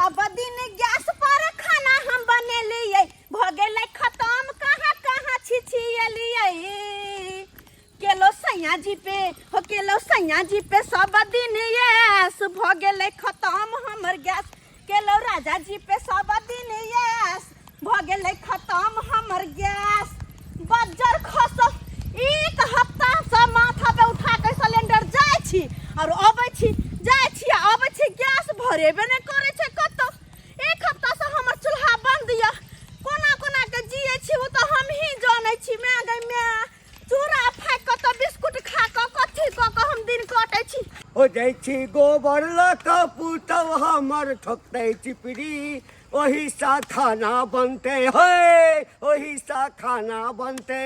सब दिन गैस पर खाना हम बनेलिए भ गेलै खत्म कहाँ कहाँ छिछियलिए केलो सैया जी पे हो केलो सैया जी पे सब दिन यस भ गेलै खत्म हमर गैस केलो राजा जी पे सब दिन यस भ गेलै खत्म हमर गैस बज्जर खस एक हफ्ता से माथा पे उठा के सिलेंडर जाय छी और अबै छी जाय छी अबै छी गैस भरेबे नहीं करे छै कतो एक हफ्ता से हमर चूल्हा बंद या कोना कोना के जियै छी ओ तो हम ही जानै छी मैं गई मैं चूरा फाइक के तो बिस्कुट खा के कथी क के हम दिन कटै छी हो जाइ छी गोबर ल के पुतव हमर ठोकतै चिपड़ी वही सा खाना बनते है वही सा खाना बनते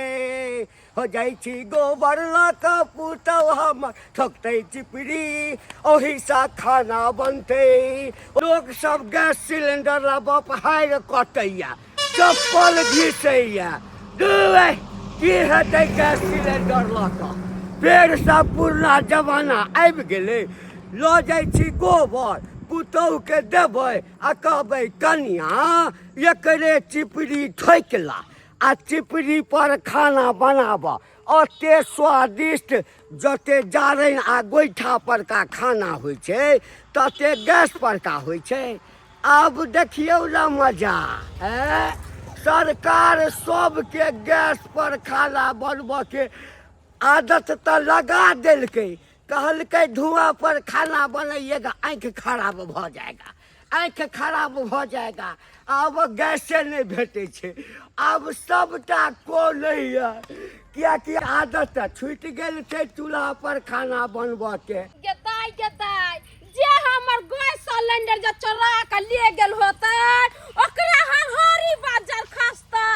हो जाइ छी गोबर ल के पुतव हमर ठोकतै चिपड़ी वही सा खाना बनते लोग सब गैस सिलेंडर ला बपहार कटैया चप्पल घिसैया दुए की हेतै गैस सिलेंडर ल के फेर सा पुरना जमाना आबि गेलै ल जाइ छी गोबर पुतहु के देबै आ कहबै कनिया एकरे चिपड़ी ठोकला आ चिपड़ी पर खाना बनाब अते स्वादिष्ट जते जारनि आ गोइठा पर का खाना होइ छै तते गैस पर का होइ छै आब देखियौ ना मजा सरकार सबके गैस पर खाना बनबऽ के आदत तो लगा देलकै कहलकै धुआं पर खाना बनाइएगा आँख खराब भ जाएगा आँख खराब भ जाएगा अब गैसे नहीं भेटे छै अब सबटा कोलैया कियाकि आदत छूटि गेल छै चूल्हा पर खाना बनबऽ के गेदाई गेदाई जे हमर गैस सिलेंडर जे चोरा के ले गेल होतै ओकरा हरी बाजार खसतै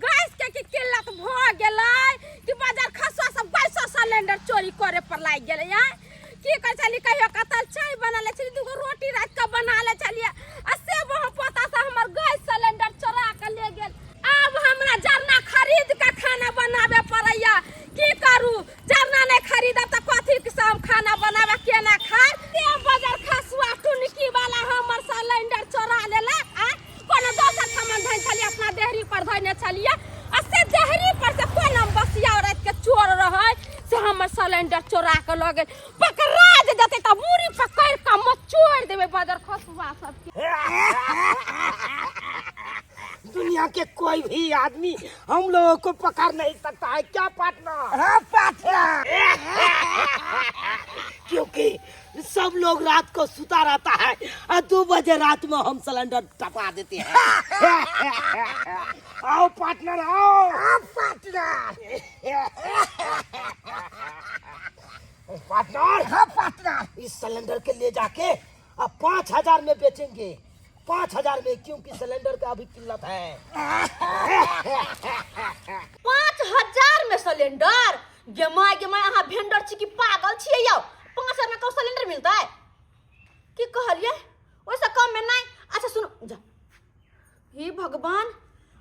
गैस के किल्लत भ गेलै कि बाजार खसवा सब गैस सिलेंडर चोरी करे पर लाग गेलै की कहै छली कहियो कतल चाय बना ले छली दूगो रोटी रात के बना ले छलिए आ से वहां पता से हमर गैस सिलेंडर चोरा के ले गेल अब हमरा जरना खरीद के खाना बनाबे पड़ैया की करू जरना नहीं खरीदब त कथी से हम खाना बनाबे केना खाय ते बाजार खसवा टुनकी वाला हमर सिलेंडर चोरा लेले कोनो दोसर सामान धइ छलिए अपना देहरी पर धइने छलिए आ से देहरी पर से कोन बसिया रात के चोर रहै से हमर सिलेंडर चोरा के ल गेल पकड़ा जे जते त मुरी पकड़ के मचोड़ देबे बाजार खसवा सब के दुनिया के कोई भी आदमी हम लोगों को पकड़ नहीं सकता है क्या पार्टनर? हाँ पार्टनर क्योंकि सब लोग रात को सुता रहता है और 2 बजे रात में हम सिलेंडर टपा देते हैं आओ पार्टनर आओ पार्टनर पार्टनर हाँ पार्टनर इस सिलेंडर के ले जाके अब 5000 में बेचेंगे 5000 में क्योंकि सिलेंडर का अभी किल्लत है 5000 में सिलेंडर गेमाय गेमाय अहाँ भेंडर छी कि पागल छियै यौ 5000 में कौ सिलेंडर मिलता है की कहलिए ओइसे कम में नहीं अच्छा सुनो जा हे भगवान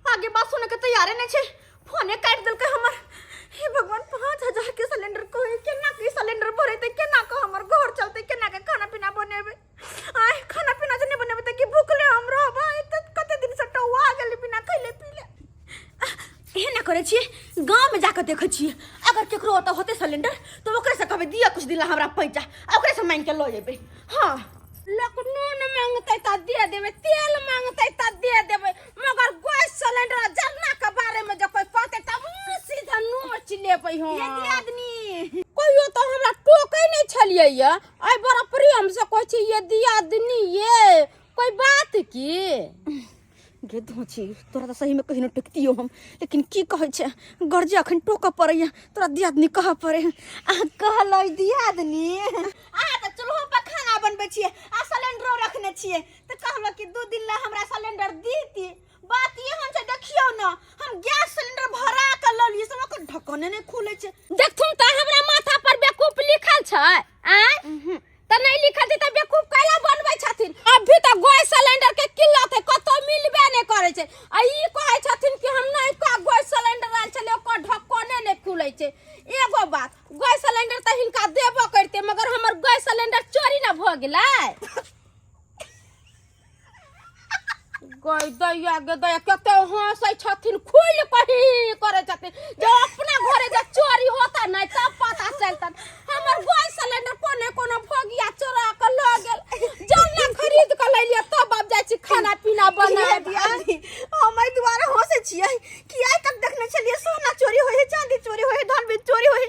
आगे बात सुने के तैयार नहीं छे फोने काट देलकै हमर हे भगवान 5000 के सिलेंडर को केना के सिलेंडर भरे त केना के हमर घर चलते केना के खाना पीना बनेबे आय खाना पीना जे नहीं बनेबे त की भूखले हम रहबे त कते दिन से टौआ गेल बिना खइले पीले एना करे छी गांव में जाके देखे छी अगर केकरो ओत होते सिलेंडर तो ओकरे से कहबे दिया कुछ दिन हमरा पैसा ओकरे से मांग के ल जेबे हां लकनून मांगते त दे देबे तेल मांगते त दे देबे मगर गैस सिलेंडर जरना के बारे में जो कोई कहते त सीधा नोच लेबै हम ये आदमी कहियो तो हमरा टोकै नहीं छलिए या आइ बड़ा प्रेम से कहै छी ये दियादनी ये कोई बात की गे धोची तोरा तो सही में कहीं न टकतियो हम लेकिन की कहै छै गर्जे अखन टोक पड़ैया तोरा दियादनी कह पड़े आ कहलै दियादनी त चूल्हो पर खाना बनबै छियै आ सिलेंडरो रखने छियै त कहलो कि 2 दिन ला हमरा सिलेंडर दीती बात ये हम से देखियो न हम गैस सिलेंडर भरा के ल लिए सब ओकर ढक्कने नहीं खुले छै देखथुन त हमरा माथा पर बेकूफ लिखल छै त नहीं लिखल त बेकूफ कैला बनबै छथिन अभी त गैस सिलेंडर के किल्लत है कतो मिलबे नहीं करे छै आ ई कहै छथिन कि हम नहीं का गैस सिलेंडर आल छले ओकर ढक्कने नहीं खुले छै एगो बात गैस सिलेंडर त हिनका देबो करते मगर हमर गैस सिलेंडर चोरी न भ गेलै गई दैया गे दैया कते हंसै छथिन खुल कही करे छथिन जो अपना घरे जे चोरी होता नहीं तब पता चलता हमर गैस सिलेंडर कोने कोने भोगिया चोरा के ल गेल जाना खरीद के ले लिया तब अब जाय छी खाना पीना बना दिया हम एहि दुआरे हंसै छियै कि आइ तक देखने छलिए सोना चोरी होय चांदी चोरी होय धन भी चोरी होय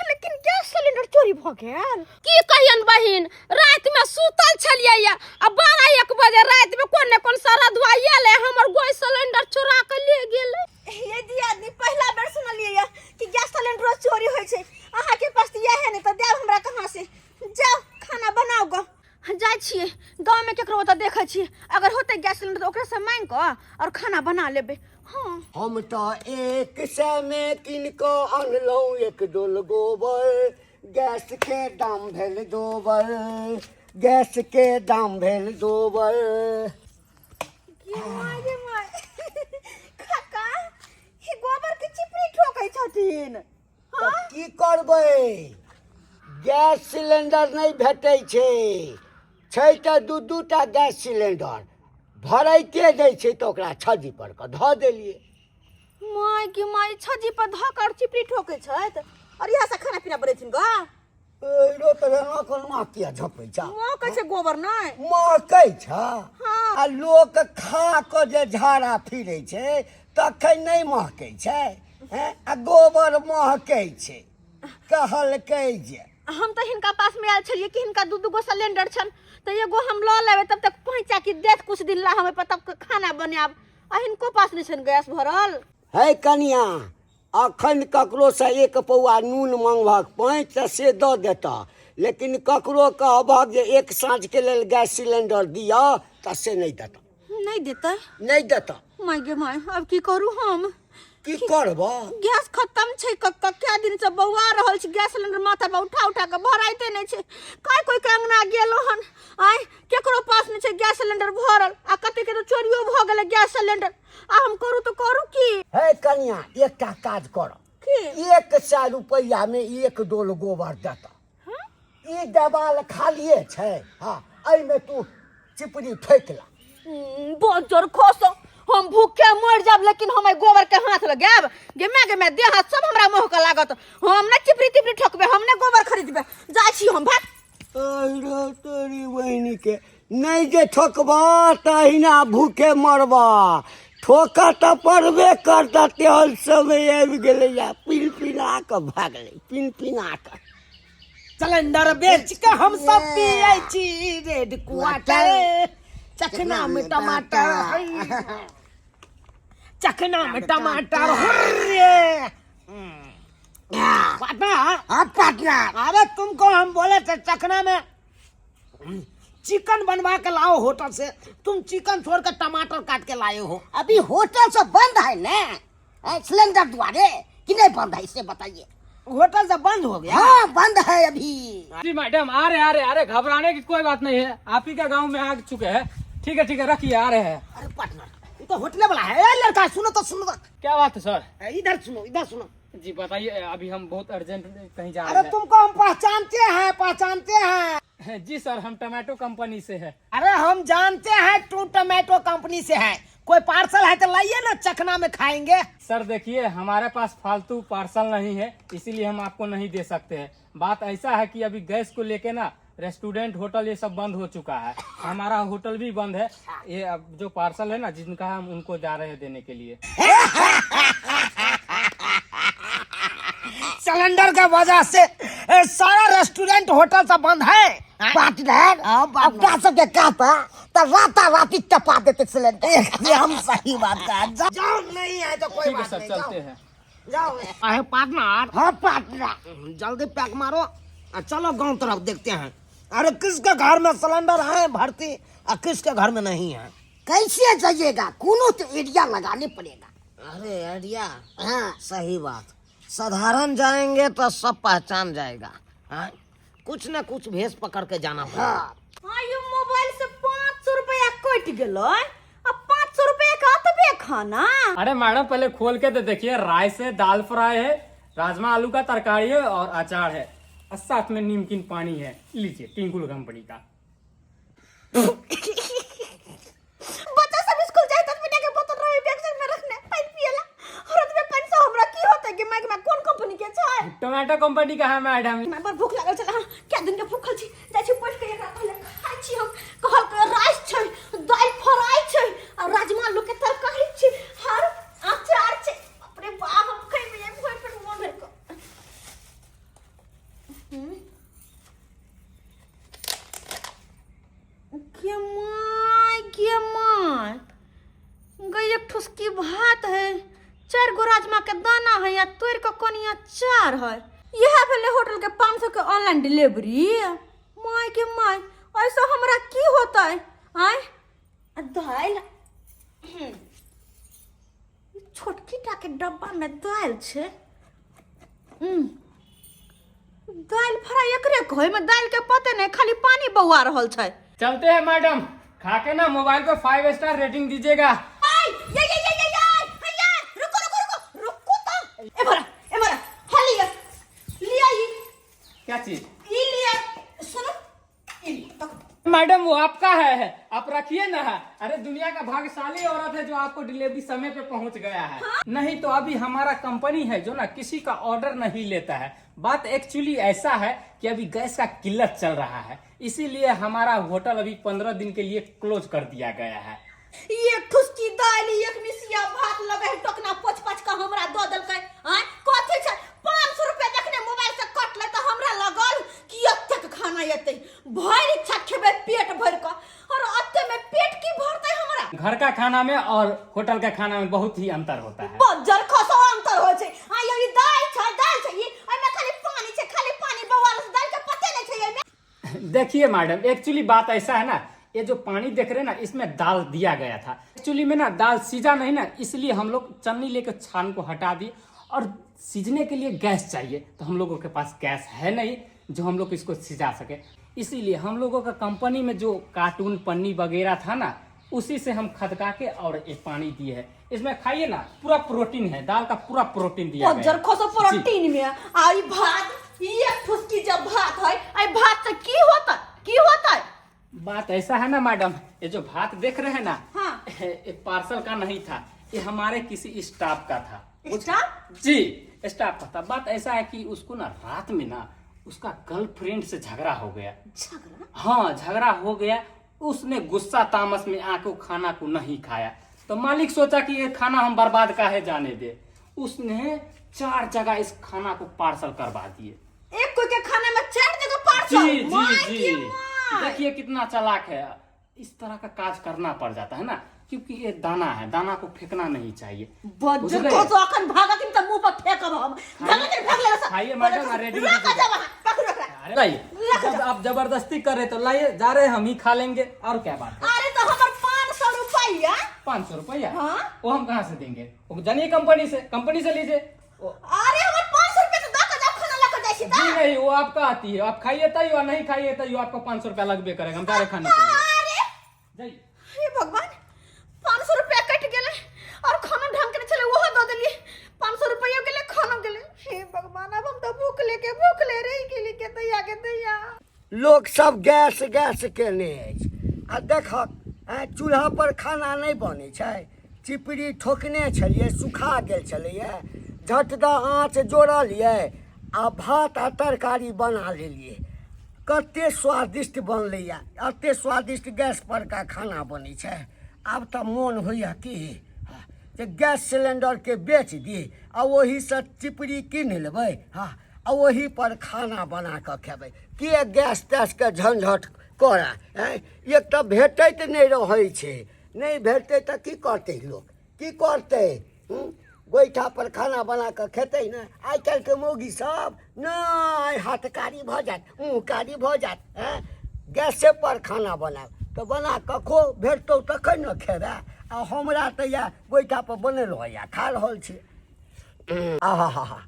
लेकिन गैस सिलेंडर चोरी भ गेल की कहियन बहिन रात में सुतल छलिए आ 12-1 बजे रात में कोने कोन सारा धुआइया ले हमर गैस सिलेंडर चोरा के ले गेल ये दियादनी पहला बेर सुनलिए कि गैस सिलेंडर चोरी होय छै अहाँ के पास ये है नहीं तो देब हमरा कहां से जाओ खाना बनाओ गो जाय छिए गांव में केकरो त देखै छिए अगर होते गैस सिलेंडर तो ओकरा से मांग क और खाना बना लेबे हां हम तो 100 में किनको अनलौं 1 डोल गोबर गैस के दाम भेल 2 बर गैस के दाम भेल 2 बर ये माय काका ही गोबर के चिपरी ठोकै छथिन तो की करबै गैस सिलेंडर नहीं भेटै छै त 2 टा गैस सिलेंडर भरैते दै छै तो ओकरा छज्जी पर क ध देलिए माय की माय छज्जी पर ध कर चिपरी ठोकै छथि और यहाँ से खाना पीना बनेथिन ग रो त ना कोन मां किया झपै छ मां कहै छै गोबर नहीं महकै छ हाँ। आ लोक खा क जे झाड़ा फिरै छै तखन नहीं महकै छै आ गोबर महकै छै कहलकै जे हम तो हिनका पास में आयल छलिए कि हिनका 2 गो सिलेंडर छन तो एगो हम ल लेबे तब तक पहुंचा कि देत कुछ दिन ला हमें पता खाना बनाब आ हिनको पास नहीं छन गैस भरल है कनिया अखन ककरो से 1 पौआ नून मांगबाक 5 से द देता लेकिन ककरो कहबक जे 1 साँझ के लेल गैस सिलेंडर दिया त से नहीं देता नहीं देता नहीं देता माय गे माय अब की करू हम की करबो गैस खत्म छै क्या दिन से बौआ रहल छी गैस सिलेंडर माथा पर उठा उठा के भराइते नहीं छै कोई के अंगना गेलो हन आइ केकरो पास नहीं छै गैस सिलेंडर भरल आ कते के तो चोरियो भ गेलै गैस सिलेंडर आ हम करू तो करू की है कनिया एकटा काज कर की 100 रुपया में 1 डोल गोबर देता ई देवाल खालिए छै हां एहि में तू चिपरी फेंक ला बजर खोसो हम भूखे मर जाब लेकिन हम गोबर के हाथ लगाब गे मैं देह हाथ सब हमरा मोह के लागत हम न चिपरी ठोकबे हम न गोबर खरीदबे जाय छी हम भाग अरे तोरी बहिनी के नहीं जे ठोकबा तहिना भूखे मरबा ठोका त पड़बे करता तेल समय आबि गेलै या पिनपिना के भागलै पिनपिना के सिलेंडर बेच के हम सब पिए छी रेड क्वार्टर चखना में टमाटर चखना में टमाटर पार्टनर अरे तुमको हम बोले थे चखना में चिकन बनवा के लाओ होटल से तुम चिकन छोड़ कर टमाटर काट के लाए हो अभी होटल सब बंद है ना सिलेंडर द्वारे कि नहीं बंद है इससे बताइए होटल से बंद हो गया हाँ बंद है अभी जी मैडम आ रहे घबराने की कोई बात नहीं है आप ही का गांव में आ चुके हैं ठीक है रखिए आ रहे हैं अरे पार्टनर ये तो होटल वाला है लड़का सुनो तो क्या बात है सर इधर सुनो जी बताइए अभी हम बहुत अर्जेंट कहीं जा अरे रहे तुमको हम पहचानते हैं हैं जी सर हम टमाटो कंपनी से है अरे हम जानते हैं तू टमाटो कंपनी से है कोई पार्सल है तो लाइए ना चखना में खाएंगे सर देखिए हमारे पास फालतू पार्सल नहीं है इसीलिए हम आपको नहीं दे सकते हैं बात ऐसा है कि अभी गैस को लेके ना रेस्टोरेंट होटल ये सब बंद हो चुका है हमारा होटल भी बंद है ये अब जो पार्सल है ना जिनका हम उनको जा रहे हैं देने के लिए सिलेंडर का वजह से सारा रेस्टोरेंट होटल सब बंद है पार्टनर अपना सबके कहता तो राती टपा देते सिलेंडर ये हम सही बात कर जाओ नहीं है तो कोई ठीक है बात सर नहीं चलते हैं जाओ पार्टनर हाँ पार्टनर जल्दी पैक मारो और चलो गांव तरफ देखते हैं अरे किसके घर में सिलेंडर है भर्ती और किसके घर में नहीं है कैसे जाइएगा कोनो तो एरिया लगाने पड़ेगा अरे आइडिया हाँ सही बात साधारण जाएंगे तो सब पहचान जाएगा हाँ? कुछ न कुछ भेष पकड़ के जाना पड़ेगा हाँ ये मोबाइल से 500 रुपया कट गेलो अब 500 रुपया का तबे खाना अरे मैडम पहले खोल के तो देखिए राइस है दाल फ्राई है राजमा आलू का तरकारी है और अचार है और साथ में नीमकीन पानी है लीजिए टिंकुल कंपनी का बच्चा सब स्कूल जोमेटो कंपनी का है मैडम। मैं बड़ भूख लागल छल। हाँ, क्या दिन के भूखल छी। जाइ छी बैठ के एकरा पहले खाइ छी हम। कहल के राइस छै, दाल फ्राई छै और राजमा आलू के तरकारी छै और अचार छै। अपने बाप हम खइबे एक भर पेट मोन भर के। के माय गई एक ठुसकी भात है, 4 गो राजमा के दाना है या तोड़ के कोनिया 4 है। यह भेले होटल के 500 के ऑनलाइन डिलीवरी। माय के माय ऐसा हमरा की होता है? आय दाल छोटकी टा के डब्बा में दाल छे। दाल फ्राई एकरे कहै में दाल के पते नहीं, खाली पानी बउआ रहल छै। चलते हैं मैडम, खा के ना मोबाइल को 5 स्टार रेटिंग दीजिएगा। रुको तो। ए बड़ा हालिया लिया ये क्या चीज? ये लिया सुनो ये मैडम वो आपका है, आप रखिए ना। अरे दुनिया का भाग्यशाली औरत है जो आपको डिलीवरी समय पे पहुंच गया है। नहीं तो अभी हमारा कंपनी है जो ना किसी का ऑर्डर नहीं लेता है। बात एक्चुअली ऐसा है कि अभी गैस का किल्लत चल रहा है, इसीलिए हमारा होटल अभी 15 दिन के लिए क्लोज कर दिया गया है। ये ठुसकी दाल एक मिसिया भात लगे है टोकना 5-5 का हमरा दो दलकै। हां कथि छै 500 रुपया देखने मोबाइल से कट ले तो हमरा लगल कि एते के खाना एते भर इच्छा खेबे पेट भर के और अते में पेट की भरते हमरा। घर का खाना में और होटल का खाना में बहुत ही अंतर होता है। बज्जर खसो अंतर हो छै। हां ये दाल छै ये ओय में खाली पानी बवाल से दाल के पते नहीं छै एमे। देखिए मैडम, एक्चुअली बात ऐसा है ना, ये जो पानी देख रहे हैं ना इसमें दाल दिया गया था। एक्चुअली में ना दाल सीजा नहीं ना, इसलिए हम लोग चन्नी लेकर छान को हटा दी और सीजने के लिए गैस चाहिए, तो हम लोगों के पास गैस है नहीं जो हम लोग इसको सिजा सके। इसीलिए हम लोगों का कंपनी में जो कार्टून पन्नी वगैरह था ना, उसी से हम खदका के और ये पानी दिए है। इसमें खाइए ना, पूरा प्रोटीन है, दाल का पूरा प्रोटीन दिया गया है। बज्जर खसो प्रोटीन में आई भात ये ठुसकी जब भात है आई भात से की होता है? बात ऐसा है ना मैडम, ये जो भात देख रहे हैं ना, हाँ। ये पार्सल का नहीं था, ये हमारे किसी स्टाफ का था। स्टाफ? जी स्टाफ का था। बात ऐसा है कि उसको ना रात में ना उसका गर्लफ्रेंड से झगड़ा हो गया। झगड़ा? हाँ झगड़ा हो गया। उसने गुस्सा तामस में आके खाना को नहीं खाया, तो मालिक सोचा कि ये खाना हम बर्बाद काहे जाने दे। उसने 4 जगह इस खाना को पार्सल करवा दिए। एक कोई के खाने में 4 जगह पार्सल? जी जी जी, देखिए कितना चालाक है। इस तरह का काज करना पड़ जाता है ना, क्योंकि ये दाना है, दाना को फेंकना नहीं चाहिए। बज्जर खसो अखन भागा कि त मुंह पर फेंकब हम। जल्दी से फेंक ले। खाइए मैडम, रेडी पकड़ो। अरे लाइए, जब आप जबरदस्ती कर रहे तो लाइए, जा रहे हम ही खा लेंगे, और क्या बात है। अरे तो हमर 500 रुपया। 500 रुपया? हाँ? वो हम कहाँ से देंगे? वो जानिए कंपनी से लीजिए। अरे हमर 500 रुपया तो दाका जब खाना लेकर जाई छी जी नहीं, वो आपका आती है, आप खाइए तैयो और नहीं खाइए तैयो आपको 500 रुपया लगबे करेगा। हम जा रहे खाने के लिए। अरे जाइए। हे भगवान 500 रुपया कट गेले और खाना ढंग के चले वो दो देलिए। 500 रुपया गेले खाना गेले। हे भगवान अब हम तो भूख ले रही के लिए के दैया। लोग सब गैस केने अछि। आ देखक चूल्हा पर खाना नहीं बने छै, चिपड़ी ठोकने छलिए, सुखा गेल छलैए, झट द आँच जोड़लिए आ भात आ तरकारी बना लेलिए। कते स्वादिष्ट बनलैया, अते स्वादिष्ट गैस पर का खाना बनै छै। आब तऽ मोन होइए कि जे गैस सिलेंडर के बेच दी आ वही से चिपड़ी कीन लेबै, हाँ आ वही पर खाना बना कऽ खेबै। के गैस तैस के झंझट करे? एक तऽ भेटैत नहीं रहै छै, नहीं भेटतै तऽ की करतै लोक, की करतै? गोइठा पर खाना बना कऽ खेतै ने। आइ काल्हि के मौगी सब नहीं हाथकारी भऽ जायत, कारी भऽ जायत, गैसे पर खाना बनायब तऽ बना कऽ खो, भेटतौ तखन ने खेबै। आ हमरा तऽ या गोइठा पर बनल होइए, खा रहल छी। आहा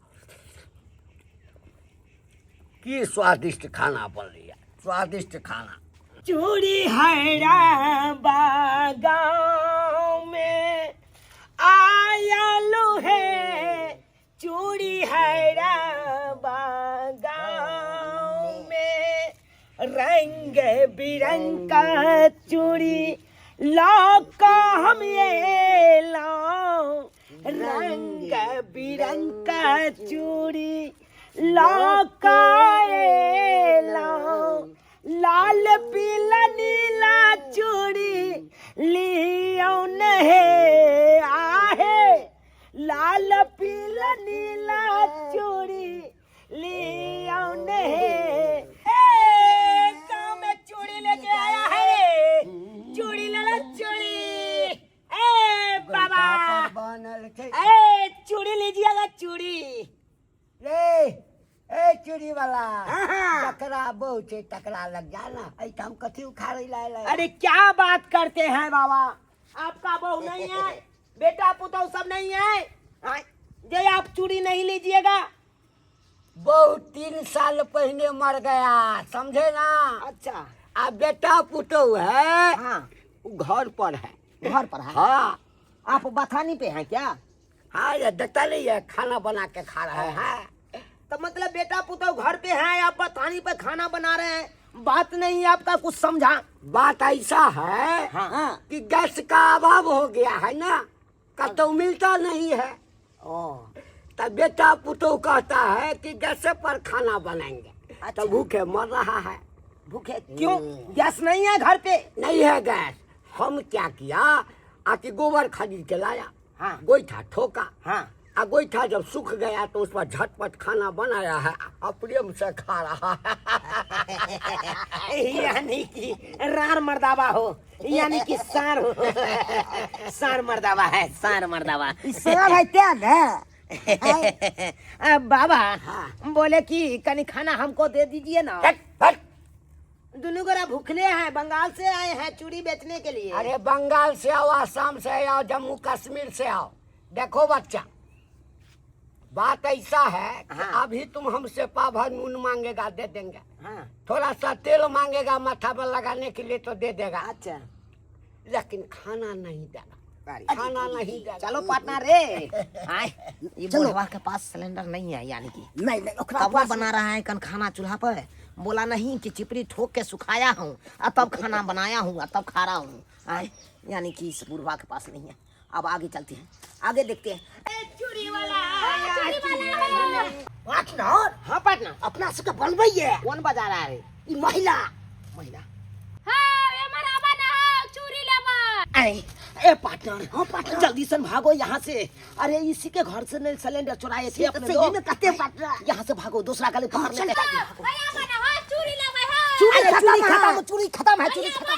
की स्वादिष्ट खाना बनलैया, स्वादिष्ट खाना। चूड़ी हैरा बागाओं में आयालू है, चूड़ी हैरा बागाओं में रंग बिरंग का चूड़ी लाओ का हम ये लाओ, रंग बिरंग का चूड़ी लौकाए लाल पीला नीला चूड़ी लियो नहे आहे लाल पीला नीला चूड़ी लियो नहे गाँव में चूड़ी लेके आया है चूड़ी ले लो चूड़ी बाबा बनल छै चूड़ी लीजिएगा चूड़ी रे ए चूड़ी वाला टकरा बहुत है टकरा लग जाना ऐठम कथी उखाड़े लाए अरे क्या बात करते हैं बाबा आपका बहू नहीं है बेटा पुतौ सब नहीं है जे आप चूड़ी नहीं लीजिएगा बहुत 3 साल पहले मर गया समझे ना। अच्छा आ बेटा पुतौ है हाँ वो घर पर है। घर पर है हाँ आप बथानी पे हैं क्या हाँ ये देखता नहीं है खाना बना के खा रहे हैं। तो मतलब बेटा पुतौ घर पे हैं आप बथानी पे खाना बना रहे हैं बात नहीं है आपका कुछ समझा बात ऐसा है हाँ कि गैस का अभाव हो गया है ना कतौ मिलता नहीं है। तब बेटा पुतौ कहता है कि गैस पर खाना बनाएंगे। अच्छा। तो भूखे मर रहा है। भूखे क्यों गैस नहीं है घर पे नहीं है गैस। हम क्या किया आके गोबर खरीद के लाया हाँ गोईठा ठोका हाँ आ गोईठा जब सूख गया तो उस पर झटपट खाना बनाया है प्रेम से खा रहा है। यानी कि रार मर्दावा हो यानी कि सार हो सार मर्दावा है सार मर्दावा इसरा भाई त्याग है बाबा बोले कि कनी खाना हमको दे दीजिए ना हट, हट। दोनों गोरा भूखले हैं बंगाल से आए हैं चूड़ी बेचने के लिए अरे बंगाल से आओ असम से आओ जम्मू कश्मीर से आओ। देखो बच्चा बात ऐसा है कि अभी तुम हमसे पाव भर नून मांगेगा दे देंगे हाँ थोड़ा सा तेल मांगेगा माथा पर लगाने के लिए तो दे देगा अच्छा लेकिन खाना नहीं देगा खाना नहीं देगा। चलो पार्टनर रे ये बुढ़वा के पास सिलेंडर नहीं है यानी कि नहीं तवा बना रहा है कन खाना चूल्हा पर बोला नहीं कि चिपरी ठोक के सुखाया हूँ और तब खाना बनाया हूँ और तब खा रहा हूँ यानी कि इस बुढ़वा के पास नहीं है। अब आगे चलते हैं आगे देखते हैं पार्टनर हाँ पार्टनर अपना सबके बनबैये कौन बजा रहा है ई महिला महिला ए पार्टनर हाँ पार्टनर जल्दी से भागो यहाँ से अरे इसी के घर से नहीं सिलेंडर चुराए थे अपने सही में कहते हैं पार्टनर यहाँ से भागो दूसरा गली पकड़ लेते चूड़ी खत्म है चूड़ी खत्म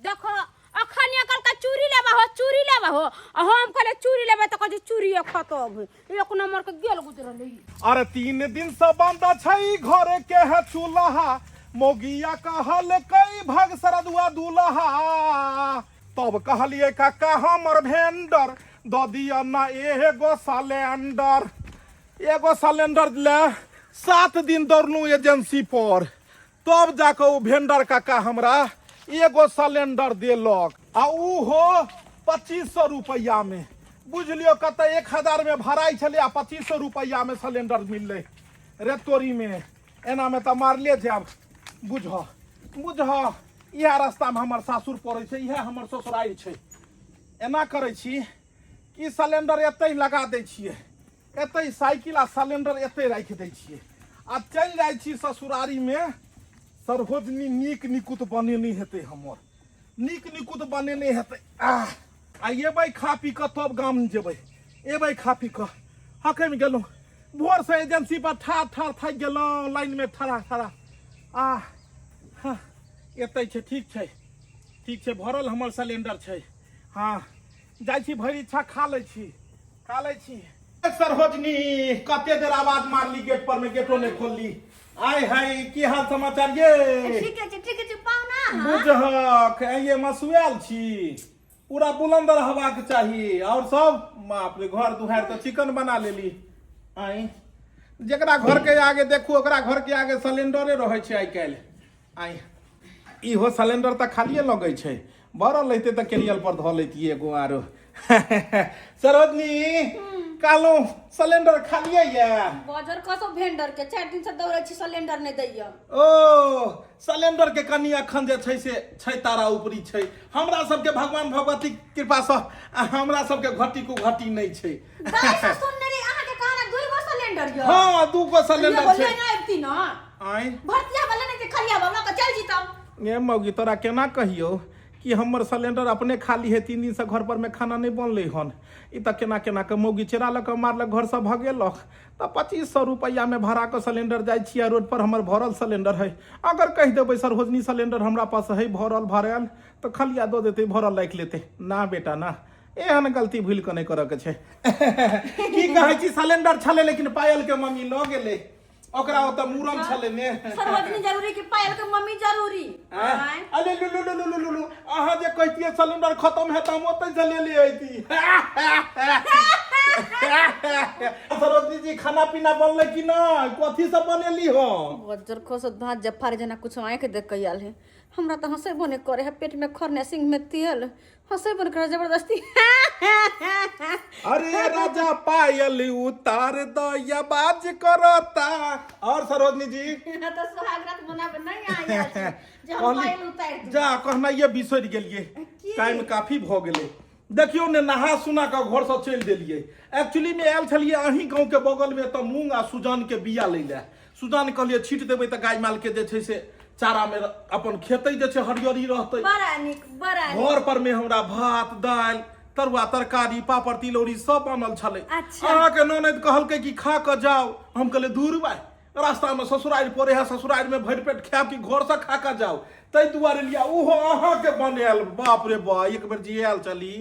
देखो अखनिया कल का चूड़ी लेबा हो हम कहले चूड़ी लेबे तो कहै चूड़ी खत्म एक नंबर के गेल गुजरल। अरे 3 दिन से बंद छै घरे के है चूल्हा मोगिया कहल कई भाग सरदुआ दूल्हा तब कहलिए काका हमर भेंडर द दिया ना एगो सिलेंडर ले 7 दिन दौड़लू एजेंसी पर तब जाके वो भेंडर काका हमरा एगो सिलेंडर देलक आ ऊ हो 2500 रुपया में बुझलियो कत 1000 में भराई छले आ 2500 रुपया में सिलेंडर मिलले रे तोरी में एना में तो मारले जाब बुझ इएह रास्ता में हमर सासुर पड़े छै इएह हमर ससुराल छै। एना करे छी कि सिलेंडर एते लगा दै छियै एते साइकिल आ सिलेंडर एते राख दै छियै आ चल जाइ छी ससुरारी में सरभोजनी नीक निकुत बनेने हेतै हमर नीक निकुत बनेने हेतै आ एबै खा पी कऽ तब गाम जेबै एबै खा पी कऽ हकैम गेलहुँ भोर से एजेंसी पर ठाड़ थाकि गेलहुँ लाइन में ठड़ा एतै छै ठीक छै भरल हमर सिलेंडर छै। हाँ जाइ छी भरि इच्छा खा लै छी सरभोजनी कते देर आवाज मारली गेट पर में गेटो नहीं खोलली आय हाय की हाल समाचार ये ठीक है पाहुना बुझहक ये मसुएल छी पूरा बुलंद रहबाक चाहिए और सब बाप रे घर दुहार तो चिकन बना लेली आई जकरा घर के आगे देखू ओकरा घर के आगे सिलेंडरे रहे छै आइ काल्हि आई इहो सिलेंडर तो खालिए लगे छै भरल रहते तो कैरियर पर धो लेती एगो आरो सरोजनी कालो सिलेंडर खालिए ये बाजार कसो भेंडर के 4 दिन से दौड़ै छी सिलेंडर नहीं दैया ओ सिलेंडर के कनी अखन जे छै से छै तारा ऊपरी छै हमरा सबके भगवान भगवती कृपा से हमरा सबके घटी को घटी नहीं छै दाई से सुनने रे अहाँ के कहना 2 गो सिलेंडर सिलेंडर यो हाँ 2 गो ये सिलेंडर बोलिए छे ना आबती ना आई भरतिया वाला नहीं खलिया वाला का चल जीतम ये मौगी तोरा केना कहियो कि हमर सिलेंडर अपने खाली है 3 दिन से घर पर में खाना नहीं बनले हन ई त केना केना के मौगी चेरा लक मारलक घर से भगेलक त 2500 रुपया में भरा के सिलेंडर जाय छिया रोड पर हमर भरल सिलेंडर है अगर कह देबै सरोजनी सिलेंडर हमरा पास है भरल भरल तो खलिया दो देते भरल राख लेते ना बेटा ना एहन गलती भूल के नहीं करे के छै की कहै छी सिलेंडर छले लेकिन पायल के मम्मी ल गेले ओकरा ओत मूरन छले ने सर्वजनी जरूरी कि पायल के मम्मी जरूरी अरे लुलु अहाँ जे कहतिए सिलेंडर खत्म है त हम ओतै से ले ले आइती सरोजनी जी खाना पीना बनले कि ना कथी सब बनेली हो वज्र खोस भात जफार जना कुछ आंख देख के आल है हमरा तो हंसे बने करे है पेट में खरने सिंह में तेल हंसे बन कर जबरदस्ती अरे राजा पायल उतार दो या बाज करता और सरोजनी जी तो सुहागरात मनाबे नहीं आया जे हम पायल उतार दी जा कहना ये बिसर गेलिए टाइम काफी भ गेले देखियो ने नहा सुना के घर से चल देलिए एक्चुअली में आयल छलिए अहीं गांव के बगल में तो मूंग आ सुजान के बिया ले ले सुजान कहलिए छीट देबै त गाय माल के जे छै से चारा में अपन खेतै जे छै हरियरी रहतै बड़ा निक घर पर में हमरा भात दाल तरुआ तरकारी पापड़ तिलौरी सब बनल छले अच्छा। अहाँ के ननद कहलकै कि खा के जाओ हम कहले दूर भाई रास्ता में ससुराल पड़े है ससुराल में भर पेट खाब कि घर से खा के जाओ तै दुआरे लिया ओहो अहाँ के बनायल बाप रे बा एक बेर जियाल चली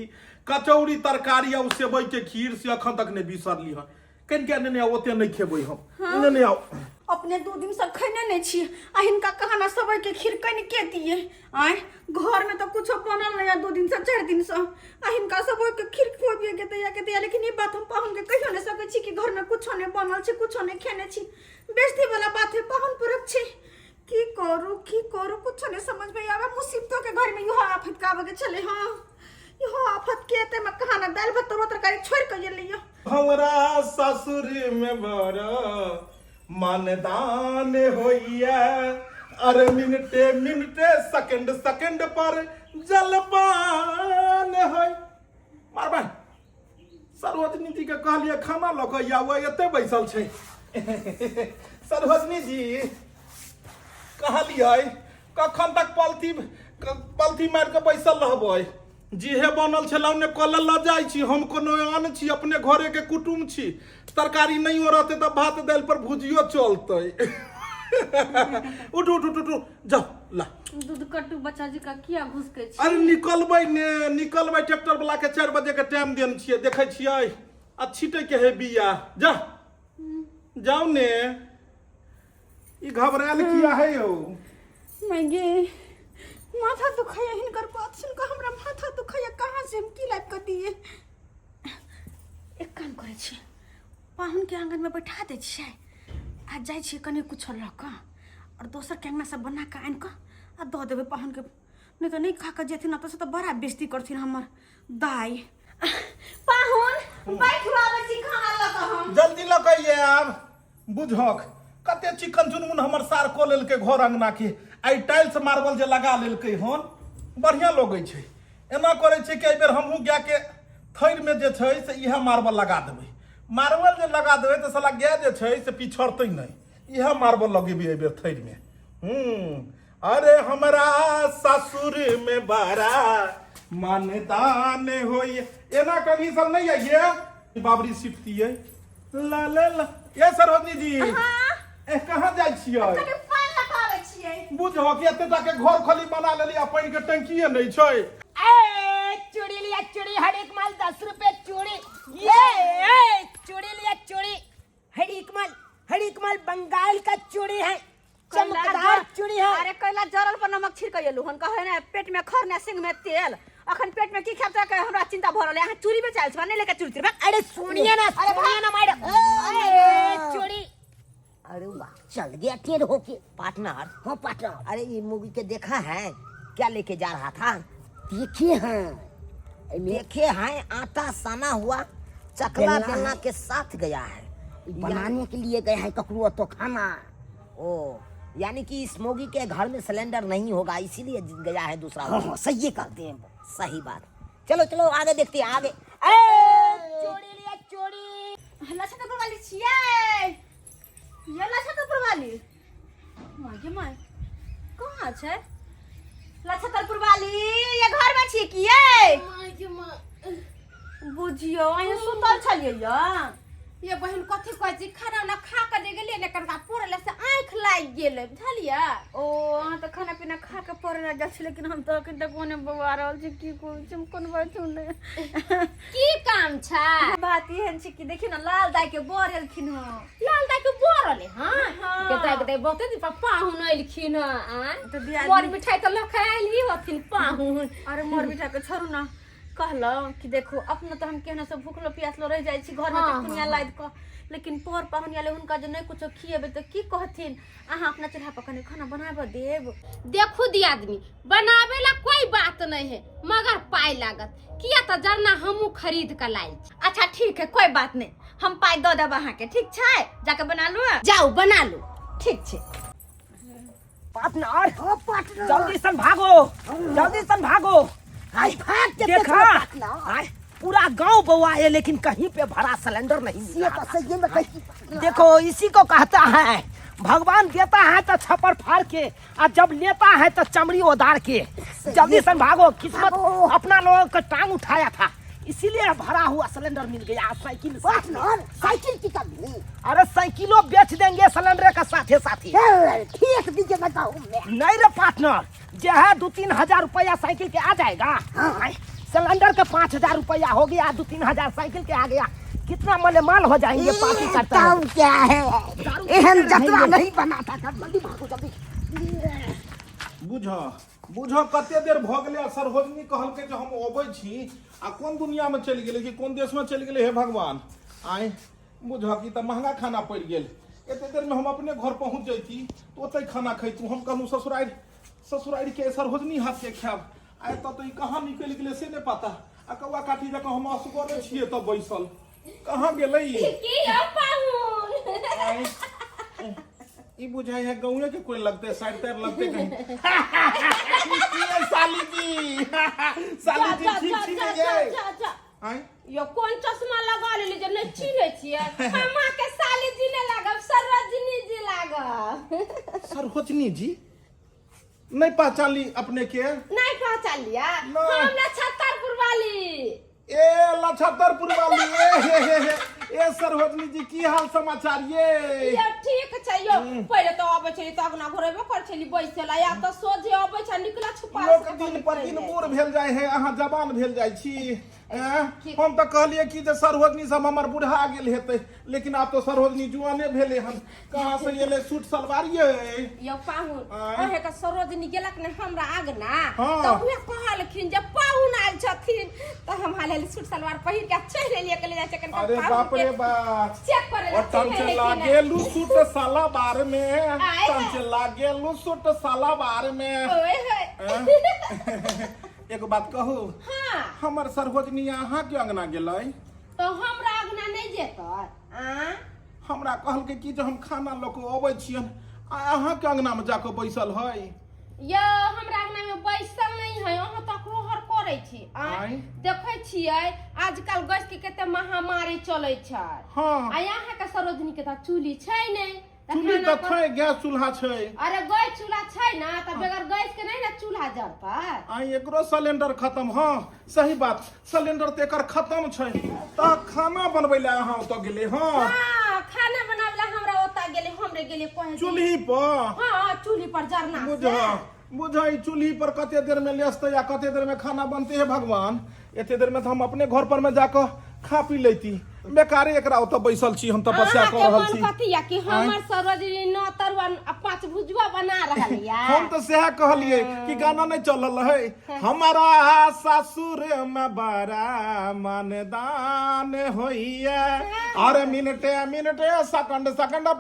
कचौड़ी तरकारी आ सेवई के खीर से अखन तक नहीं बिसरली हन कन के ने ओते नहीं खेबै हम ने आओ अपने 2 दिन से खैने नहीं छी आ हिनका कहना सबई के खीर कन के दिए आय घर में तो कुछ बनल नहीं 2 दिन से 4 दिन से आ हिनका सबई के खीर खुआबिए के दिया लेकिन ये बात हम पाहुन के कहियो नहीं सकै छी कि घर में कुछ नहीं बनल छी कुछ नहीं खेने छी बेइज्जती वाला बात है पाहुन पुरख छी की करू कुछ नहीं समझ में आवे मुसीबतों के घर में यो आफत का आवे के चले हां यो आफत के ते में कहना दाल भात तरकारी छोड़ के गेलियो हमरा ससुर में बड़ा मानदान होइया अरे मिनटे सेकंड पर जलपान होय मारबा सरोजनी जी के कहलिए खाना ल के आवे एते बैसल छै सरोजनी जी कहलिए कखन तक पलथी मार के बैसल रहबै जीहे बनल छला ने कल ल जाइ छी हम कोनो आन छी अपने घरे के कुटुम छी तरकारी नहीं हो रहते तो भात दाल पर भुजियो चलते उठ जाओ ला दूध कट्टू बच्चा जी का किया घुस के छी अरे निकलबै ट्रैक्टर वाला के 4 बजे के टाइम देन छियै देखै छियै आ छीटे के है बिया जा जाओ ने ई घबरायल किया है यो मैगे माथा दुखाया हिनकर बात सुन के हमरा माथा दुखाया कहां से हम की लाइफ कर दिए एक काम करे छी पाहुन के आंगन में बैठा दे छियै आ जाइ छी कने कुछ ल क और दोसर के अंगना से बना के आन क आ दो देबे पाहुन के नहीं तो नहीं खा के जेथिन त से तो बड़ा बेइज्जती करथिन हमर दाई पाहुन बैठू आबे छी खाना ल क हम जल्दी ल के ये आब बुझक कते चिकन चुनमुन हमर सार को लेल के घर अंगना के आई टाइल्स मार्बल जे लगा लेल के हन बढ़िया लगै छै एना करे छै कि बेर हमहू गया के थैर में जे छै से इहा मार्बल लगा देबै मार्बल जे लगा देबै त साला गाय जे छै से पिछड़तै नहीं इहा मार्बल लगेबै ए बेर थैर में अरे हमरा ससुर में बड़ा मानदान होय एना कभी सब नहीं आइए बाबरी सिटतिए ला ला ला ये सरोजनी जी ए कहां जाइ छियै कने पानी लगावे छियै बुझो कि एते टा के घर खाली बना लेली आ पानी के टंकीए नहीं छै ए चूड़ी लिया चूड़ी हर एक माल 10 रुपए चूड़ी ये चूड़ी लिया चूड़ी हर एक माल बंगाल का चूड़ी है चमकदार चूड़ी है अरे कैला जरल पर नमक छिड़क गेलु हन कहे ने पेट में खरने सिंह में तेल अखन पेट में की खाते के हमरा चिंता भरल है चूड़ी में चाल छ नहीं लेके चूड़ी अरे सुनिए ना मार चूड़ी अरे वाह चल गया टेढ़ होके पार्टनर हाँ पार्टनर अरे ये मूवी के देखा है क्या लेके जा रहा था देखे हैं आटा साना हुआ चकला बेलना के साथ गया है बनाने के लिए गया है ककड़ू तो खाना ओ यानी कि इस मोगी के घर में सिलेंडर नहीं होगा इसीलिए गया है दूसरा सही करते हैं सही बात चलो चलो आगे देखते हैं आगे चोरी लिया चोरी लछतरपुर वाली छियै ये लछतरपुर वाली माय गे माय कहाँ छै लछतरपुर वाली ये घर में छियै कि ये माय गे माय बुझियो अहीं सुतल छलियै या ये बहन कथी कहै छी खाना वाला खा के दे गेलिए ने कनका पड़ले से आंख लाग गेलै बुझलिए ओ अहाँ तऽ खाना पीना खा के पड़े लग गेल छी लेकिन हम तऽ अखन तक ओने बवा रहल छी की कहै छी हम कोन बात सुनले की काम छै बात एहन छै कि देखी ना लाल दाई के बर एलखिन ह लाल दाई के बोरले हां के दाई बहुते दिन पप्पा हुन एलखिन आ तो दिया बोर मिठाई त लखाइल ही होथिन पाहुन अरे मोर बेटा के छोड़ू ना कहलौं कि देखो अपना तो हम केहना सब भूखलो प्यासलो रह जाइ छी घर में हाँ, चटनिया लाद क लेकिन पर पाहुन आले हुनका जे नहीं कुछो खिएबे तो की कहथिन अहाँ अपना चूल्हा पर कने खाना बनाबे देब देखू दी आदमी बनावे ला कोई बात नहीं है मगर पाई लागत किया त जरना हमू खरीद के लाइल छी अच्छा ठीक है कोई बात नहीं हम पाई दो देब अहाँ के ठीक छै जाके बना लो जाओ बना लो ठीक छै पार्टनर जल्दी सन भागो जल्दी सन भागो आई भाग के देखा आय, पूरा गांव बउआ है लेकिन कहीं पे भरा सिलेंडर नहीं मिल ये रहा। तो सही में कहीं देखो इसी को कहता है भगवान देता है तो छप्पर फाड़ के और जब लेता है तो चमड़ी उधार के जल्दी सन भागो किस्मत अपना लोगों का टांग उठाया था इसीलिए भरा हुआ सिलेंडर मिल गया साइकिल साथ में। पार्टनर साइकिल की कमी अरे साइकिलों बेच देंगे सिलेंडर का साथे साथी ठीक दीजिए मैं कहूँ मैं नहीं रे पार्टनर जो है 2-3 हजार रुपया साइकिल के आ जाएगा हाँ। सिलेंडर के 5,000 रुपया हो गया 2-3 हजार साइकिल के आ गया कितना मले माल हो जाएंगे पार्टी करता है काम क्या है एहन जतरा नहीं बनाता था जल्दी भागो जल्दी बुझ कते देर भ गेलै सरहोजनी कहलकै जे हम अबै छी आ कोन दुनिया में चलि गेलै कि कोन देश में चलि गेलै हे भगवान आइ बुझ कि त महंगा खाना पड़ि गेल एते देर में हम अपने घर पहुंच जैती तो ओतै खाना खैतू हम कहलूं ससुरारि के सरहोजनी हाथ के खायब आइ त ई कहाँ निकलि गेलै से नहि पता आ कौआ काठी जकाँ हम असगरे छियै त बैसल कहाँ गेलै की हो पाहुन ई बुझाई है गौए के कोई लगते साइड पैर लगते कहीं साली जी ठीक छी ये आइ यो कोन चश्मा लगा लेली जे नहीं चिन्हे छियै हमा के साली जी ने लागब सरोजनी जी लागब सरहोजनी जी नहीं पहचानली अपने के नहीं पहचान लिया नहीं। हम लछतरपुर वाली ए लछतरपुर वाली ए सरहोजनी जी की हाल समाचार ये यो ठीक छै यो पहिले तो आबै छली त अगना घरेबे कर छली बैसल या त सोझे आबै छ निकला छुपा लोक दिन पर दिन बूढ़ भेल जाय है अहाँ जवान भेल जाय छी हम तो कहलिए कि जे सरहोजनी सब हमर बुढ़ा गेल हेतै लेकिन आप तो सरहोजनी जुआने भेले हन कहाँ से एले सूट सलवार ये यो पाहुन ओहे का सरोजनी गेलक ने हमरा आगना हाँ। त उहे कहलखिन जे पाहुन आइल छथिन त हम हाले सूट सलवार पहिर के चढ़ एलिए के ले जाय कन अरे बाप रे बाप चेक करे और टंच लागेलू सूट साला बार में टंच लागेलू सूट साला बार में ओए होए एक बात कहू हां हमर सरहोजनी अहाँ के अंगना गेलै तो हमरा आगना नहीं जेतै आ हमरा कहलकै कि जे हम खाना लऽ के अबै छियन आ अहाँ के अंगना में जाके बैसल है यो हमरा आगना में बैसल नहीं है अहाँ तक रोहर करे छी आ आइ। देखै छियै आजकल गैस के कते महामारी चलै छै हाँ आ यहाँ के सरोजनी के त चूल्ही छै नहीं चूल्ही तो छै गैस चूल्हा छै अरे गैस चूल्हा छै ना त बगैर गैस के नहीं ना चूल्हा जरतै आई एकरो सिलेंडर खत्म हाँ सही बात सिलेंडर तो एकर खत्म छै त खाना बनबै ले अहाँ ओतऽ गेले हाँ हां खाना बनावला हमरा ओता गेले हमरे गेले कहे चूल्ही पर हां चूल्ही पर जरना बुझा ई चूल्ही पर कते देर में लेसते या कते देर में खाना बनते है भगवान एते देर में तो हम अपने घर पर में जाकर खा पी लेती बेकारे एकरा ओतऽ बैसल छी हम तपस्या कर रहल छी कथी या कि हमर सरोजनी न तरुआ 5 भुजवा बना रहल या हम तो सेहा कहलिए कि गाना नहीं चलल है हमारा ससुर में बड़ा मनदान होइए अरे मिनटे मिनटे सेकंड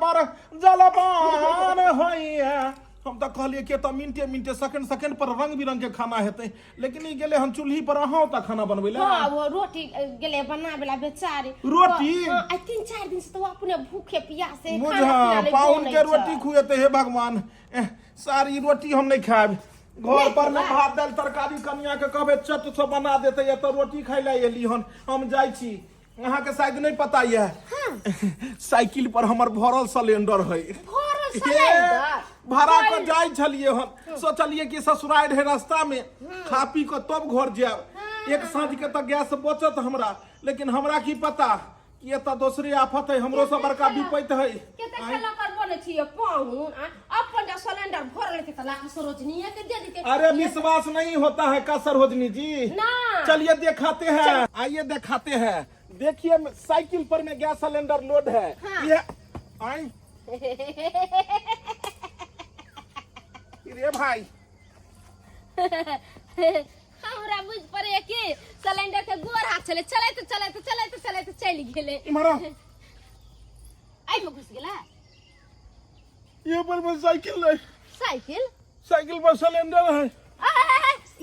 पर जलपान होइए हम तो कहलिए कि तो मिनटे सेकंड पर रंग बिरंग के खाना हेतै लेकिन ई गेले हम चूल्ही पर अहाँ ओतऽ खाना बनबै ले हां वो रोटी गेले बनावेला बेचारी रोटी हां 3-4 दिन से तो अपने भूखे प्यासे बुझा पाउन के रोटी खुएते हे भगवान सारी रोटी हम नहीं खाएब घर पर में भात दाल तरकारी कनिया के कहबे चट से बना देते या तो रोटी खाइ ले एली हन हम जाई छी यहाँ के शायद नहीं पता है। साइकिल पर हमर भरल सिलेंडर है। भरल सिलेंडर? भाड़ा पर जाय छलिए हम, सोचलिए कि ससुराल है रास्ता में, खा पी के तब घर जाब। एक साँझ के तक गैस बचत हमरा, लेकिन हमरा की पता कि ये तो दूसरी आफत है, हमरो से बड़का विपत है। केते खेला कर बने छिए पाहुन अपन जा सिलेंडर भरल के त लाख सरोजनी के दे देते। अरे विश्वास नहीं होता है का सरोजनी जी? ना। चलिए दिखाते हैं, आइए दिखाते हैं। देखिए साइकिल पर में गैस सिलेंडर लोड है। ये आई रे भाई हमरा बुझ पड़े कि सिलेंडर के गोर हाथ चले चले चल गेले। इमरा आई में घुस गेला ये पर में साइकिल है, साइकिल साइकिल पर सिलेंडर है।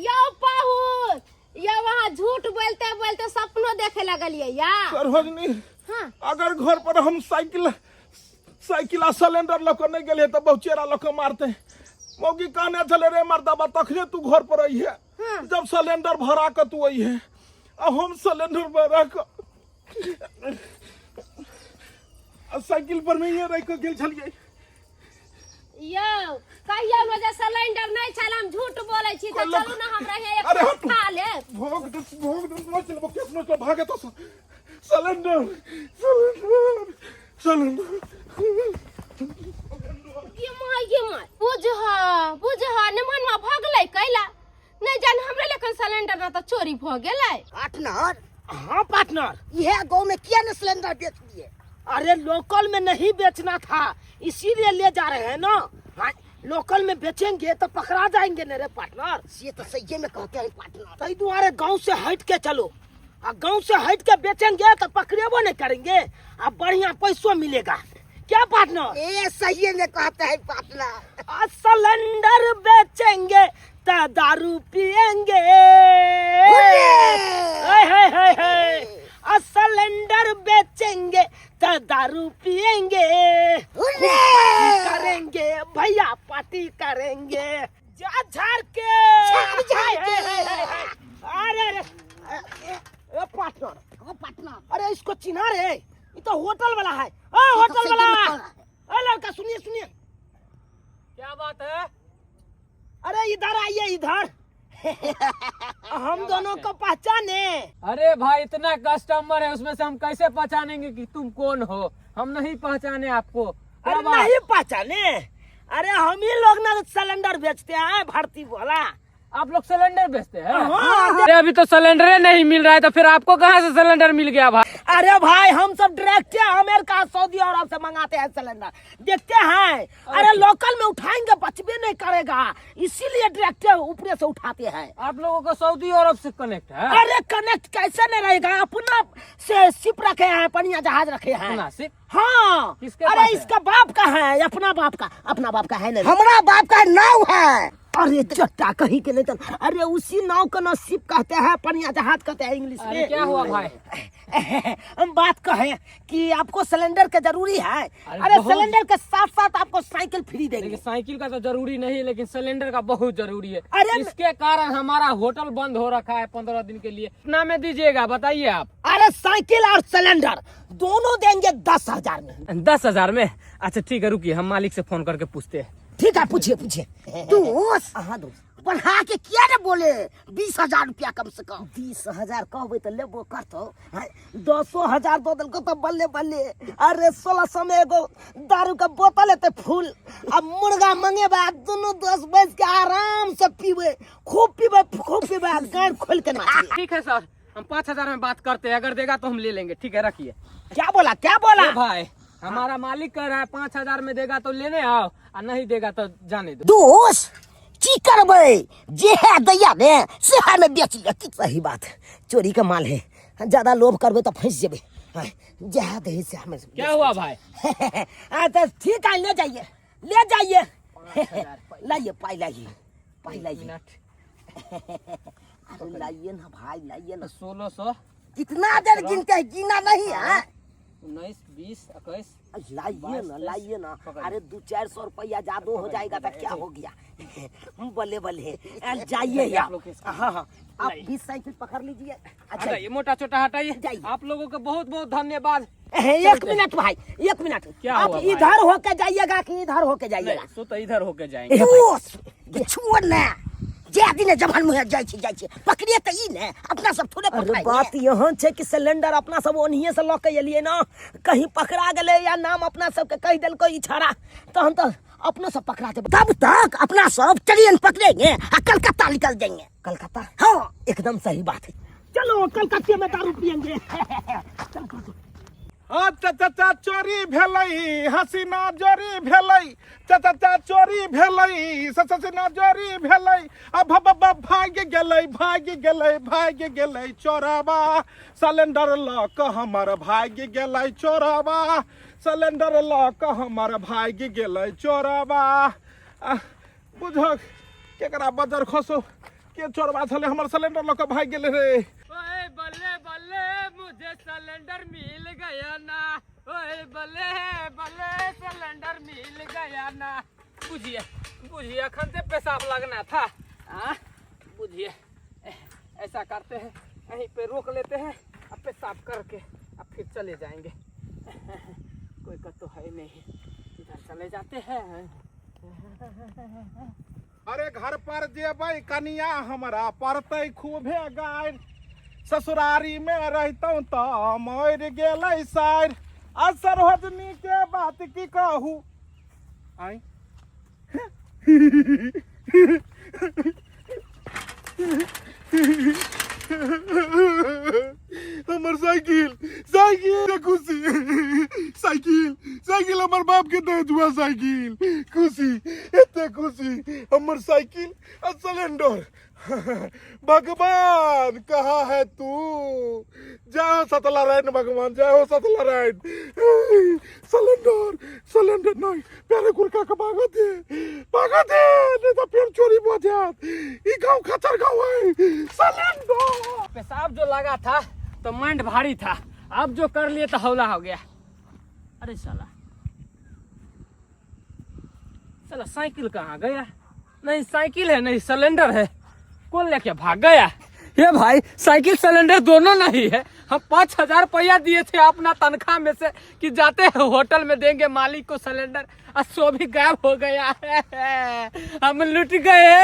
या पाहुन या वहाँ झूठ बोलते बोलते सपनों देखे लगलिए या सरोजनी हाँ। अगर घर पर हम साइकिल आ सिलेंडर लक नहीं गेले तो बहुचेरा लक मारते। मौगी कहने चले रे मर्दाबा तखने तू घर पर आई है। जब सिलेंडर भरा के तू आई है, अब हम सिलेंडर भरा के साइकिल पर में ये रह के गेल छलिए। यो कहियो मुझे सिलेंडर नहीं छल, हम झूठ बोले छी तो चलू ना हमरा हे अरे एक खा ले। भोग दस मत चल केस न भागे तो सिलेंडर ये माय बुझहा ने मनवा भगलै कैला नहीं जान हमरे लेकिन सिलेंडर ना तो चोरी भ गेलै। पार्टनर, हाँ पार्टनर, यह गांव में क्या न सिलेंडर बेच दिए? अरे लोकल में नहीं बेचना था, इसीलिए ले जा रहे हैं ना। हाँ, लोकल में बेचेंगे तो पकड़ा जाएंगे न रे पार्टनर। ये तो सही में कहते हैं पार्टनर। कई द्वारे गांव से हट के चलो, और गांव से हट के बेचेंगे तो पकड़ेबो नहीं करेंगे, अब बढ़िया पैसों मिलेगा। क्या पार्टनर? ये सही में कहते हैं पार्टनर। सिलेंडर बेचेंगे तो दारू पिएंगे। सिलेंडर बेचेंगे तो दारू पिएंगे, पार्टी करेंगे भैया, पार्टी करेंगे। जा झाड़ के अरे पार्टनर, अरे इसको चिन्हा रे, ये तो होटल वाला है। होटल वाला, लड़का सुनिए। क्या बात है? अरे इधर आइए इधर। हम दोनों को पहचाने? अरे भाई इतना कस्टमर है, उसमें से हम कैसे पहचानेंगे कि तुम कौन हो? हम नहीं पहचाने आपको। क्या अरे बात? नहीं पहचाने? अरे हम ही लोग ना सिलेंडर बेचते हैं, भारती वाला। आप लोग सिलेंडर बेचते हैं? हाँ। अरे अभी तो सिलेंडर नहीं मिल रहा है, तो फिर आपको कहाँ से सिलेंडर मिल गया भाई? अरे भाई हम सब डायरेक्ट अमेरिका, सऊदी अरब से मंगाते हैं सिलेंडर, देखते हैं। अरे लोकल में उठाएंगे बचबे नहीं करेगा, इसीलिए डायरेक्ट ऊपर से उठाते हैं। आप लोगों को सऊदी अरब से कनेक्ट है? अरे कनेक्ट कैसे नहीं रहेगा, अपना से शिप रखे हैं, पनिया जहाज रखे हैं। अपना शिप? हाँ। किसके अरे पास है? इसका बाप का है, अपना बाप का है नहीं। हमारा बाप का नाव है। अरे चट्टा कहीं के नहीं तो, अरे उसी नाव का ना शिप कहते हैं, पनिया जहाज कहते हैं इंग्लिश अरे में। क्या हुआ भाई? हम बात कहें कि आपको सिलेंडर का जरूरी है। अरे बहुत- सिलेंडर के साथ साथ आपको साइकिल फ्री देंगे। देखिए साइकिल का तो जरूरी नहीं है, लेकिन सिलेंडर का बहुत जरूरी है। अरे इसके कारण हमारा होटल बंद हो रखा है 15 दिन के लिए। कितना में दीजिएगा बताइए आप? अरे साइकिल और सिलेंडर दोनों देंगे 10,000 में। 10,000 में? अच्छा ठीक है, रुकिए हम मालिक से फोन करके पूछते हैं। ठीक है, पूछिए। दोस्त, हाँ दोस्त, बढ़ा के क्या ने बोले? 20,000 रुपया कम से कम। 20,000 कहबे तो लेबो करतो। 10,000 दो दिल को तो बल्ले। अरे 1600 में एगो दारू का बोतल है फुल, अब मुर्गा मंगे बाद दोनों दोस्त बैठ के आराम से पीबे, खूब पीबे गाड़ खोल के नाचिए। ठीक है सर, हम 5,000 में बात करते हैं, अगर देगा तो हम ले लेंगे। ठीक है रखिए। क्या बोला? ए भाई हमारा मालिक कह रहा है 5,000 में देगा तो लेने आओ, और नहीं देगा तो जाने दो। दोस्त की करबे? जे है दैया ने से में बेच लिया। सही बात है, चोरी का माल है, ज्यादा लोभ करबे तो फंस जेबे। जहाँ दही से हमें क्या हुआ भाई? तो ठीक है, ले जाइए लाइए पाई लाइए लाइए ना भाई, लाइए ना। 1600? कितना देर गिनते हैं? गिना नहीं है। 19, 20, 21। लाइए ना अरे 200-400 रुपया ज्यादा हो जाएगा तो क्या हो गया बल्ले बल्ले जाइए यार हाँ हाँ आप 20 साइकिल पकड़ लीजिए अच्छा ये मोटा छोटा हटाइए। जाइए। आप लोगों का बहुत बहुत धन्यवाद। एक मिनट भाई 1 मिनट क्या आप हुआ भाई? इधर होके जाइएगा कि इधर होके जाइएगा सो तो इधर होके जाएंगे। छोड़ ना जे दिन जबान मुहे जाय छी पकड़िए त ई ने अपना सब थोड़े पकड़ाई। अरे बात यहाँ छे कि सिलेंडर अपना सब ओनिए से लॉक एलिए ना कहीं पकड़ा गेले या नाम अपना सब के कह देल कोई इछारा तो हम तो अपना सब पकड़ा दे तब तक अपना सब ट्रेन पकड़ेंगे और कलकत्ता निकल जाएंगे। कलकत्ता हाँ एकदम सही बात है चलो कलकत्ते में दारू पियेंगे चाचा चोरी भेलै हसीना जोरी भेलै चाचा चोरी भेलै हसीना जोरी भेलै अब भाग गेलै चोराबा सिलेंडर ल क हमर भाग गेलै चोराबा सिलेंडर ल क हमर भाग गेलै चोराबा बुझक केकरा बजर खसो के चोरबा छले हमर सिलेंडर ल क भाग गेलै रे। ओए बल्ले बल्ले मुझे सिलेंडर मिल गया ना। ओए बल्ले बल्ले सिलेंडर मिल गया ना। बुझिए बुझिए अखन से पेशाब लगना था। बुझिए ऐसा करते हैं यहीं पे रोक लेते हैं अब पेशाब करके अब फिर चले जाएंगे। कोई का तो है नहीं इधर चले जाते हैं। अरे घर पर जेबै कनिया हमरा पड़तै खूबे गाय ससुरारी में रहतौ त मर गेलै सार असर होजनी के बात की कहू आई हमर साइकिल साइकिल खुशी साइकिल हमर बाप के दे दुआ साइकिल खुशी एते खुशी हमर साइकिल और सिलेंडर भगवान कहाँ है तू जाओ सतलारायण भगवान जाओ सतलारायण सिलेंडर नहीं प्यारे कुरका का भागा दे नहीं तो फिर चोरी हो जात ई गांव खचर गांव है सिलेंडर। पेशाब जो लगा था तो माइंड भारी था अब जो कर लिए तो हौला हो गया। अरे साला साइकिल कहाँ गया? नहीं साइकिल है नहीं सिलेंडर है कौन लेके भाग गया? ये भाई साइकिल सिलेंडर दोनों नहीं है। हम 5,000 रुपया दिए थे अपना तनख्वाह में से कि जाते हैं होटल में देंगे मालिक को सिलेंडर और सो भी गायब हो गया है। हम लूट गए।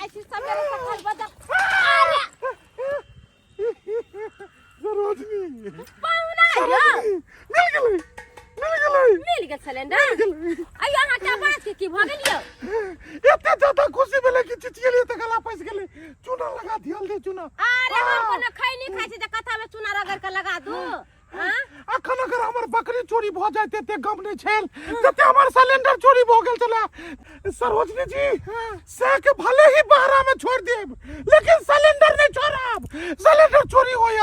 ऐसी सब मेरे साथ बता सरोजनी पाहुना है मिल गया सिलेंडर आई यहाँ क्या बात की भ गेलियो एते ज्यादा खुशी भेले कि चिचिए लिए त गला फंस गेले चूना लगा दियल दे चूना। अरे हम कोनो खाई नहीं खाई छै कथा में चूना रगड़ के लगा दू हां अखन अगर हमर बकरी चोरी भ जाते ते गम नहीं छेल तते हमर सिलेंडर चोरी भ गेल चला। सरोजनी जी से के भले ही बहरा में छोड़ देब लेकिन सिलेंडर नहीं छोड़ब। सिलेंडर चोरी होय